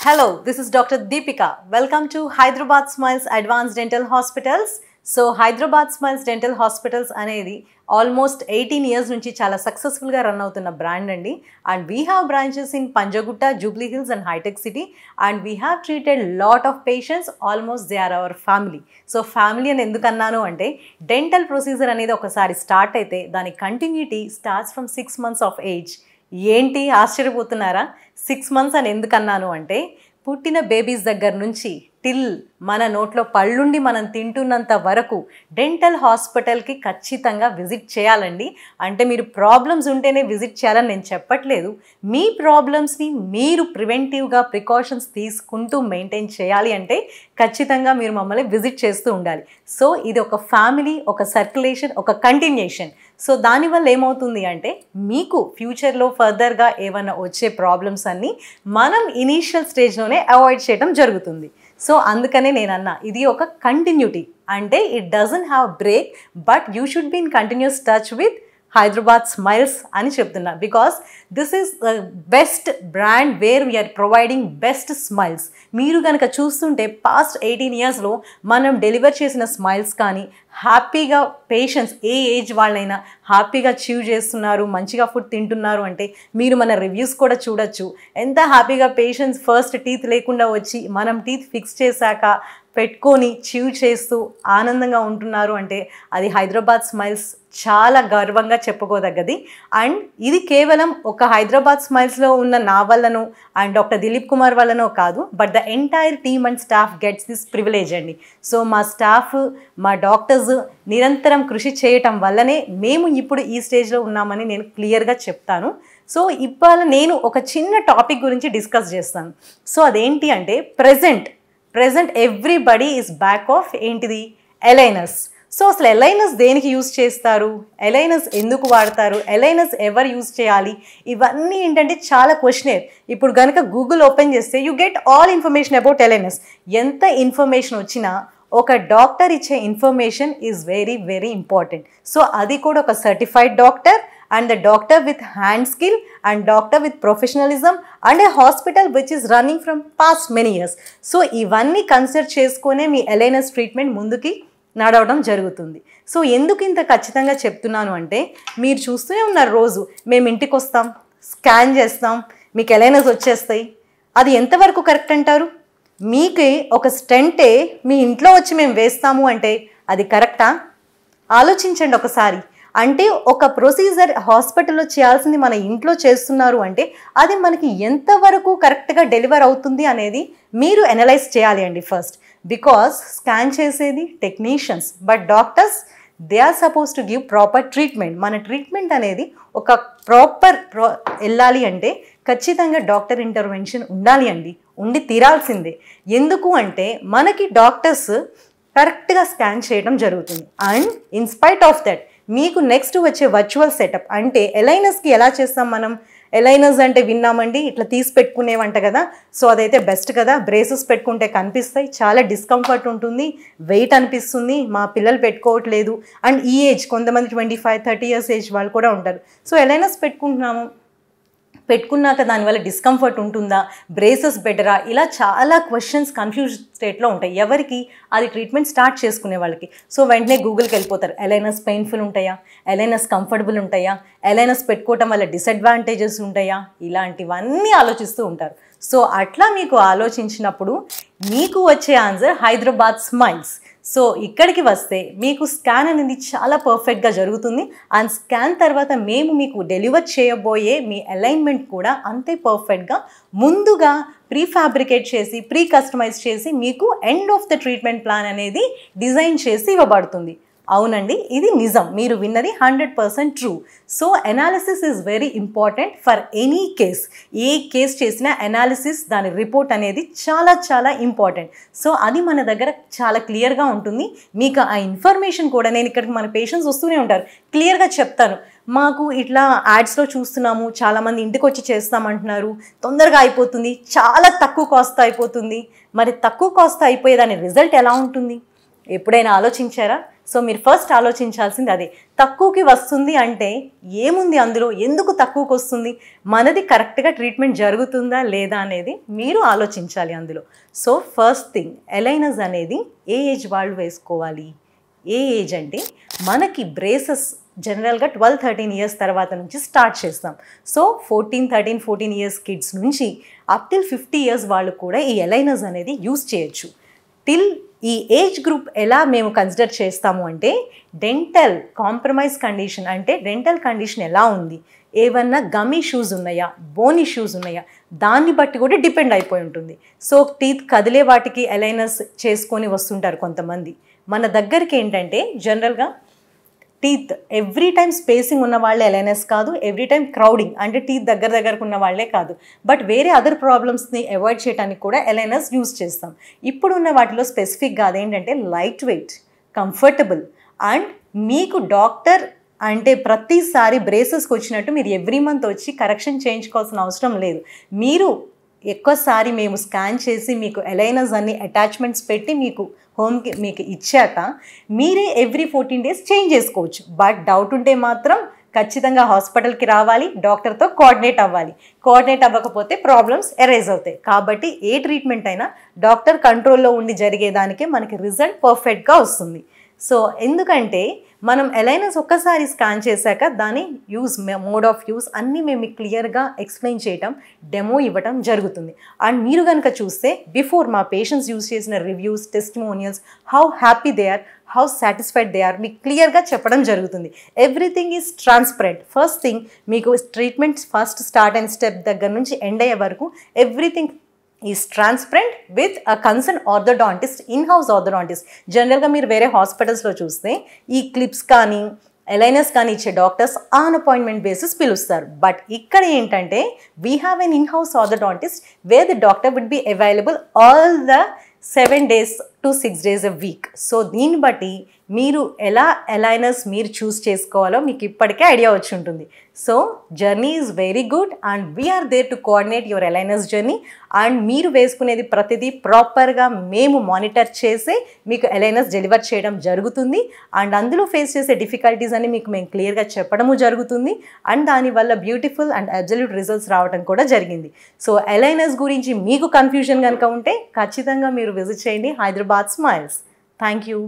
Hello, this is Dr. Deepika. Welcome to Hyderabad Smiles Advanced Dental Hospitals. So, Hyderabad Smiles Dental Hospitals అనేది almost 18 years నుంచి చాలా సక్సెస్ఫుల్గా run అవుతున్న brand అండి. And we have branches in Panjagutta, Jubilee Hills and హైటెక్ City. And we have treated lot of patients. Almost they are our family. So family అని ఎందుకు అన్నాను అంటే డెంటల్ ప్రొసీజర్ అనేది ఒకసారి స్టార్ట్ అయితే దాని continuity starts from 6 months of age. ఏంటి ఆశ్చర్యపోతున్నారా? 6 months అని ఎందుకు అన్నాను అంటే పుట్టిన బేబీస్ దగ్గర నుంచి టిల్ మన నోట్లో పళ్ళుండి మనం తింటున్నంత వరకు డెంటల్ హాస్పిటల్కి ఖచ్చితంగా విజిట్ చేయాలండి. అంటే మీరు ప్రాబ్లమ్స్ ఉంటేనే విజిట్ చేయాలని నేను చెప్పట్లేదు. మీ ప్రాబ్లమ్స్ని మీరు ప్రివెంటివ్గా ప్రికాషన్స్ తీసుకుంటూ మెయింటైన్ చేయాలి అంటే ఖచ్చితంగా మీరు మమ్మల్ని విజిట్ చేస్తూ ఉండాలి. సో ఇది ఒక ఫ్యామిలీ, ఒక సర్క్యులేషన్, ఒక కంటిన్యూషన్. సో దానివల్ల ఏమవుతుంది అంటే మీకు ఫ్యూచర్లో ఫర్దర్గా ఏమైనా వచ్చే ప్రాబ్లమ్స్ అన్నీ మనం ఇనీషియల్ స్టేజ్లోనే అవాయిడ్ చేయడం జరుగుతుంది. సో అందుకనే నేను అన్నా ఇది ఒక కంటిన్యూటీ. అంటే it doesn't have break, but you should be in continuous touch with Hyderabad Smiles అని చెప్తున్నా. Because this is the best brand where we are providing best smiles. మీరు కనుక చూస్తుంటే పాస్ట్ 18 yearsలో మనం డెలివర్ చేసిన స్మైల్స్ కానీ హ్యాపీగా పేషెంట్స్ ఏ ఏజ్ వాళ్ళైనా హ్యాపీగా చీవ్ చేస్తున్నారు, మంచిగా ఫుడ్ తింటున్నారు అంటే మీరు మన రివ్యూస్ కూడా చూడొచ్చు. ఎంత హ్యాపీగా పేషెంట్స్ ఫస్ట్ టీత్ లేకుండా వచ్చి మనం టీత్ ఫిక్స్ చేశాక పెట్టుకొని చీవ్ చేస్తూ ఆనందంగా ఉంటున్నారు అంటే అది హైదరాబాద్ స్మైల్స్ చాలా గర్వంగా చెప్పుకోదగ్గది. అండ్ ఇది కేవలం ఒక హైదరాబాద్ స్మైల్స్లో ఉన్న నా వల్లనో అండ్ డాక్టర్ దిలీప్ కుమార్ వల్లనో కాదు, but the entire team and staff gets this privilege అండి. సో మా స్టాఫ్, మా డాక్టర్స్ నిరంతరం కృషి చేయటం వల్లనే మేము ఇప్పుడు ఈ స్టేజ్లో ఉన్నామని నేను క్లియర్గా చెప్తాను. సో ఇవాళ నేను ఒక చిన్న టాపిక్ గురించి డిస్కస్ చేస్తాను. సో అదేంటి అంటే present everybody is back of ఏంటిది ఎలైనర్స్. సో అసలు ఎలైనర్స్ దేనికి యూజ్ చేస్తారు, ఎలైనర్స్ ఎందుకు వాడతారు, ఎలైనర్స్ ఎవరు యూజ్ చేయాలి, ఇవన్నీ ఏంటంటే చాలా క్వశ్చనేర్. ఇప్పుడు కనుక గూగుల్ ఓపెన్ చేస్తే you get all information about aligners. ఎంత ఇన్ఫర్మేషన్ వచ్చినా ఒక డాక్టర్ ఇచ్చే information is very very important. So అది కూడా ఒక certified doctor and the doctor with hand skill and doctor with professionalism and a hospital which is running from past many years. So ఇవన్నీ consider చేసుకునే మీ aligners treatment ముందుకి నడవడం జరుగుతుంది. So ఎందుకు ఇంత ఖచ్చితంగా చెప్తున్నాను అంటే మీరు చూస్తూనే ఉన్నారు, రోజు మేము ఇంటికి వస్తాం, స్కాన్ చేస్తాం, మీకు ఎలైనర్స్ వచ్చేస్తాయి. అది ఎంతవరకు కరెక్ట్ అంటారు? మీకు ఒక స్టెంటే మీ ఇంట్లో వచ్చి మేము వేస్తాము అంటే అది కరెక్టా? ఆలోచించండి ఒకసారి. అంటే ఒక ప్రొసీజర్ హాస్పిటల్లో చేయాల్సింది మన ఇంట్లో చేస్తున్నారు అంటే అది మనకి ఎంతవరకు కరెక్ట్గా డెలివర్ అవుతుంది అనేది మీరు అనలైజ్ చేయాలి అండి ఫస్ట్. బికాస్ స్కాన్ చేసేది technicians, but doctors they are suppose to give proper treatment. మన ట్రీట్మెంట్ అనేది ఒక ప్రాపర్ వెళ్ళాలి అంటే ఖచ్చితంగా డాక్టర్ ఇంటర్వెన్షన్ ఉండాలి అండి, ఉండి తీరాల్సిందే. ఎందుకు అంటే మనకి డాక్టర్స్ కరెక్ట్గా స్కాన్ చేయడం జరుగుతుంది. అండ్ ఇన్స్పైట్ ఆఫ్ దట్ మీకు నెక్స్ట్ వచ్చే వర్చువల్ సెటప్ అంటే ఎలైనర్స్కి ఎలా చేస్తాం మనం? ఎలైనర్స్ అంటే విన్నామండి, ఇట్లా తీసి పెట్టుకునేవంట కదా. సో అదైతే బెస్ట్ కదా. బ్రేసెస్ పెట్టుకుంటే కనిపిస్తాయి, చాలా డిస్కంఫర్ట్ ఉంటుంది, వెయిట్ అనిపిస్తుంది, మా పిల్లలు పెట్టుకోవట్లేదు. అండ్ ఈ ఏజ్ కొంతమంది 25-30 years ఏజ్ వాళ్ళు కూడా ఉంటారు. సో ఎలైనర్స్ పెట్టుకున్నాక దానివల్ల డిస్కంఫర్ట్ ఉంటుందా, బ్రేసెస్ బెటరా, ఇలా చాలా క్వశ్చన్స్ కన్ఫ్యూజ్ స్టేట్లో ఉంటాయి ఎవరికి? అది ట్రీట్మెంట్ స్టార్ట్ చేసుకునే వాళ్ళకి. సో వెంటనే గూగుల్కి వెళ్ళిపోతారు, ఎలైనర్స్ పెయిన్ఫుల్ ఉంటాయా, ఎలైనర్స్ కంఫర్టబుల్ ఉంటాయా, ఎలైనర్స్ పెట్టుకోవటం వల్ల డిసడ్వాంటేజెస్ ఉంటాయా, ఇలాంటివన్నీ ఆలోచిస్తూ ఉంటారు. సో అట్లా మీకు ఆలోచించినప్పుడు మీకు వచ్చే ఆన్సర్ హైదరాబాద్ స్మైల్స్. సో ఇక్కడికి వస్తే మీకు స్కాన్ అనేది చాలా పర్ఫెక్ట్గా జరుగుతుంది. అండ్ స్కాన్ తర్వాత మేము మీకు డెలివర్ చేయబోయే మీ అలైన్మెంట్ కూడా అంతే పర్ఫెక్ట్గా ముందుగా ప్రీ ఫ్యాబ్రికేట్ చేసి, ప్రీ కస్టమైజ్ చేసి మీకు end of the treatment plan అనేది డిజైన్ చేసి ఇవ్వబడుతుంది. అవునండి, ఇది నిజం, మీరు విన్నది 100% true. So analysis is very important for any case. A case చేసినా అనాలిసిస్, దాని రిపోర్ట్ అనేది చాలా చాలా ఇంపార్టెంట్. సో అది మన దగ్గర చాలా క్లియర్గా ఉంటుంది. మీకు ఆ ఇన్ఫర్మేషన్ కూడా నేను ఇక్కడికి మన పేషెంట్స్ వస్తూనే ఉంటారు, క్లియర్గా చెప్తాను. మాకు ఇట్లా యాడ్స్లో చూస్తున్నాము, చాలామంది ఇంటికి వచ్చి చేస్తామంటున్నారు, తొందరగా అయిపోతుంది, చాలా తక్కువ కాస్ట్ అయిపోతుంది. మరి తక్కువ కాస్ట్ అయిపోయే దాని రిజల్ట్ ఎలా ఉంటుంది? ఎప్పుడైనా ఆలోచించారా? సో మీరు ఫస్ట్ ఆలోచించాల్సింది అదే. తక్కువకి వస్తుంది అంటే ఏముంది అందులో, ఎందుకు తక్కువకి వస్తుంది, మనది కరెక్ట్గా ట్రీట్మెంట్ జరుగుతుందా లేదా అనేది మీరు ఆలోచించాలి అందులో. సో ఫస్ట్ థింగ్, ఎలైనస్ అనేది ఏ ఏజ్ వాళ్ళు వేసుకోవాలి? ఏ ఏజ్ అంటే మనకి బ్రేసెస్ జనరల్గా 12-13 ఇయర్స్ తర్వాత నుంచి స్టార్ట్ చేస్తాం. సో 13-14 ఇయర్స్ కిడ్స్ నుంచి అప్ టిల్ 50 ఇయర్స్ వాళ్ళు కూడా ఈ ఎలైనస్ అనేది యూస్ చేయొచ్చు. టిల్ ఈ ఏజ్ గ్రూప్ ఎలా మేము కన్సిడర్ చేస్తాము అంటే డెంటల్ కాంప్రమైజ్ కండిషన్, అంటే డెంటల్ కండిషన్ ఎలా ఉంది, ఏమన్నా గమ్ ఇష్యూస్ ఉన్నాయా, బోన్ ఇష్యూస్ ఉన్నాయా, దాన్ని బట్టి కూడా డిపెండ్ అయిపోయి ఉంటుంది. సో టీత్ కదిలే వాటికి ఎలైనస్ చేసుకొని వస్తుంటారు కొంతమంది. మన దగ్గరికి ఏంటంటే జనరల్గా టీత్ ఎవ్రీ టైం స్పేసింగ్ ఉన్న వాళ్ళే ఎలైనస్ కాదు, ఎవ్రీ టైం క్రౌడింగ్ అంటే టీత్ దగ్గరకు ఉన్న వాళ్ళే కాదు, బట్ వేరే అదర్ ప్రాబ్లమ్స్ని అవాయిడ్ చేయడానికి కూడా ఎలైనస్ యూస్ చేస్తాం. ఇప్పుడున్న వాటిలో స్పెసిఫిక్గా అదేంటంటే లైట్ వెయిట్, కంఫర్టబుల్, అండ్ మీకు డాక్టర్ అంటే ప్రతిసారి బ్రేసెస్కి వచ్చినట్టు మీరు ఎవ్రీ మంత్ వచ్చి కరెక్షన్ చేయించుకోవాల్సిన అవసరం లేదు. మీరు ఎక్కువసారి మేము స్కాన్ చేసి మీకు ఎలైనస్ అన్ని అటాచ్మెంట్స్ పెట్టి మీకు హోమ్కి మీకు ఇచ్చాక మీరే ఎవ్రీ 14 డేస్ చేంజ్ చేసుకోవచ్చు. బట్ డౌట్ ఉంటే మాత్రం ఖచ్చితంగా హాస్పిటల్కి రావాలి, డాక్టర్తో కోఆర్డినేట్ అవ్వాలి. కోఆర్డినేట్ అవ్వకపోతే ప్రాబ్లమ్స్ ఎరైజ్ అవుతాయి. కాబట్టి ఏ ట్రీట్మెంట్ అయినా డాక్టర్ కంట్రోల్లో ఉండి జరిగేదానికే మనకి రిజల్ట్ పర్ఫెక్ట్గా వస్తుంది. సో ఎందుకంటే మనం ఎలైనస్ ఒక్కసారి స్కాన్ చేశాక దాని యూజ్, మోడ్ ఆఫ్ యూజ్ అన్నీ మేము క్లియర్గా ఎక్స్ప్లెయిన్ చేయటం, డెమో ఇవ్వటం జరుగుతుంది. అండ్ మీరు కనుక చూస్తే బిఫోర్ మా పేషెంట్స్ యూజ్ చేసిన reviews, testimonials, how happy they are, how satisfied they are, మీకు క్లియర్గా చెప్పడం జరుగుతుంది. Everything is transparent. First thing, మీకు ట్రీట్మెంట్ ఫస్ట్ స్టార్ట్ అయిన స్టెప్ దగ్గర నుంచి ఎండ్ అయ్యే వరకు everything is transparent with a concern orthodontist, in house orthodontist. జనరల్గా మీరు వేరే హాస్పిటల్స్లో చూస్తే ఈ క్లిప్స్ కానీ ఎలైనస్ కానీ ఇచ్చే డాక్టర్స్ ఆన్ అపాయింట్మెంట్ బేసిస్ పిలుస్తారు. బట్ ఇక్కడ ఏంటంటే we have an in house orthodontist where the doctor would be available all the 7 days to 6 days a week. సో దీన్ని బట్టి మీరు ఎలా ఎలైనస్ మీరు చూస్ చేసుకోవాలో మీకు ఇప్పటికే ఐడియా వచ్చి ఉంటుంది. So journey is very good and we are there to coordinate your airlines journey. అండ్ మీరు వేసుకునేది ప్రతిదీ ప్రాపర్గా మేము మానిటర్ చేసి మీకు ఎలైనస్ డెలివర్ చేయడం జరుగుతుంది. అండ్ అందులో ఫేస్ చేసే డిఫికల్టీస్ అని మీకు మేము క్లియర్గా చెప్పడము జరుగుతుంది. అండ్ దానివల్ల బ్యూటిఫుల్ అండ్ అబ్సల్యూట్ రిజల్ట్స్ రావడం కూడా జరిగింది. సో ఎలైనస్ గురించి మీకు కన్ఫ్యూజన్ కనుక ఉంటే ఖచ్చితంగా మీరు విజిట్ చేయండి హైదరాబాద్ స్మైల్స్. Thank you.